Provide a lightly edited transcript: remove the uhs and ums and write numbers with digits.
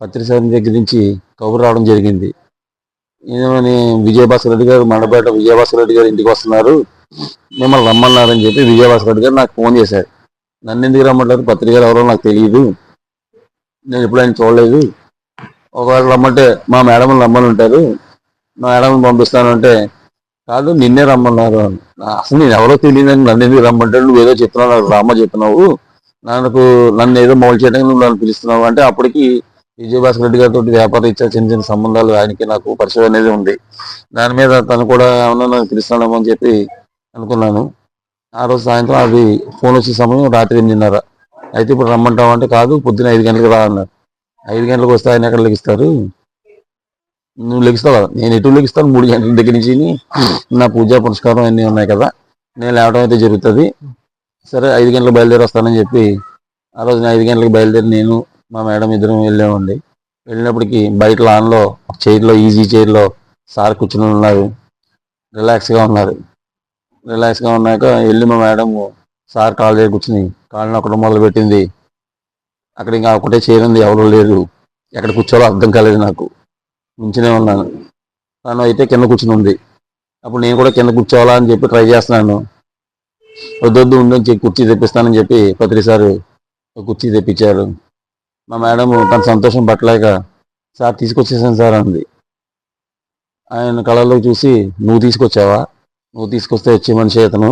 పత్రిసారి దగ్గర నుంచి కబురు రావడం జరిగింది. ఏమని, విజయభాస్కర్ రెడ్డి గారు మండపేట విజయభాస్కర్ రెడ్డి గారు ఇంటికి వస్తున్నారు, మిమ్మల్ని రమ్మన్నారని చెప్పి విజయభాస్కర్ రెడ్డి గారు నాకు ఫోన్ చేశారు. నన్ను ఎందుకు రమ్మంటారు, పత్రికలు ఎవరో నాకు తెలియదు, నేను ఎప్పుడైనా చూడలేదు, ఒకవేళ రమ్మంటే మా మేడం రమ్మని ఉంటారు, మా మేడం పంపిస్తానంటే కాదు నిన్నే రమ్మన్నారు. అసలు నేను ఎవరో తెలియదని నన్ను ఎందుకు రమ్మంటాడు, నువ్వు ఏదో చెప్తున్నావు, నాకు రామ్మ చెప్తున్నావు, నన్ను ఏదో మౌలు చేయడానికి నువ్వు నన్ను పిలుస్తున్నావు అంటే, అప్పటికి విజయభాస్కర్ రెడ్డి గారితో వ్యాపారం ఇచ్చా చిన్న చిన్న సంబంధాలు ఆయనకి నాకు పరిచయం అనేది ఉంది. దాని మీద తను కూడా ఏమన్నా నన్ను పిలుస్తానేమో అని చెప్పి అనుకున్నాను. ఆ రోజు సాయంత్రం అది ఫోన్ వచ్చే సమయం రాత్రి 8:30. అయితే ఇప్పుడు రమ్మంటావు అంటే, కాదు పొద్దున్న 5 గంటలకు రా అన్నారు. 5 గంటలకు వస్తే ఆయన ఎక్కడ లెగిస్తారు, నువ్వు లెగిస్తావు కదా, నేను ఎటు లెగిస్తాను, 3 గంటల దగ్గర నుంచి నా పూజా పురస్కారం అన్నీ ఉన్నాయి కదా, నేను లేవడం అయితే జరుగుతుంది, సరే 5 గంటలకు బయలుదేరి వస్తానని చెప్పి ఆ రోజు 5 గంటలకు బయలుదేరి నేను మా మేడం ఇద్దరం వెళ్ళామండి. వెళ్ళినప్పటికీ బయట లాన్లో చైర్లో, ఈజీ చైర్లో సార్ కూర్చుని ఉన్నారు, రిలాక్స్గా ఉన్నాక వెళ్ళి మా మేడం సార్ కాళ్ళ దగ్గర కూర్చుని కాళ్ళు నొక్కడం మొదలుపెట్టింది. అక్కడ ఇంకా ఒకటే చైర్ ఉంది, ఎవరు లేరు, ఎక్కడ కూర్చోవాలో అర్థం కాలేదు నాకు, నుంచునే ఉన్నాను. తను అయితే కింద కూర్చుని ఉంది. అప్పుడు నేను కూడా కింద కూర్చోవాలా అని చెప్పి ట్రై చేస్తున్నాను. వద్దొద్దు ఉందని కుర్చీ తెప్పిస్తానని చెప్పి పత్రిసారి కుర్చీ తెప్పించారు. మా మేడం తన సంతోషం పట్టలేక, సార్ తీసుకొచ్చేసాను సార్ అంది. ఆయన కళలో చూసి, నువ్వు తీసుకొచ్చావా, నువ్వు తీసుకొస్తే వచ్చే మనిషి అతను,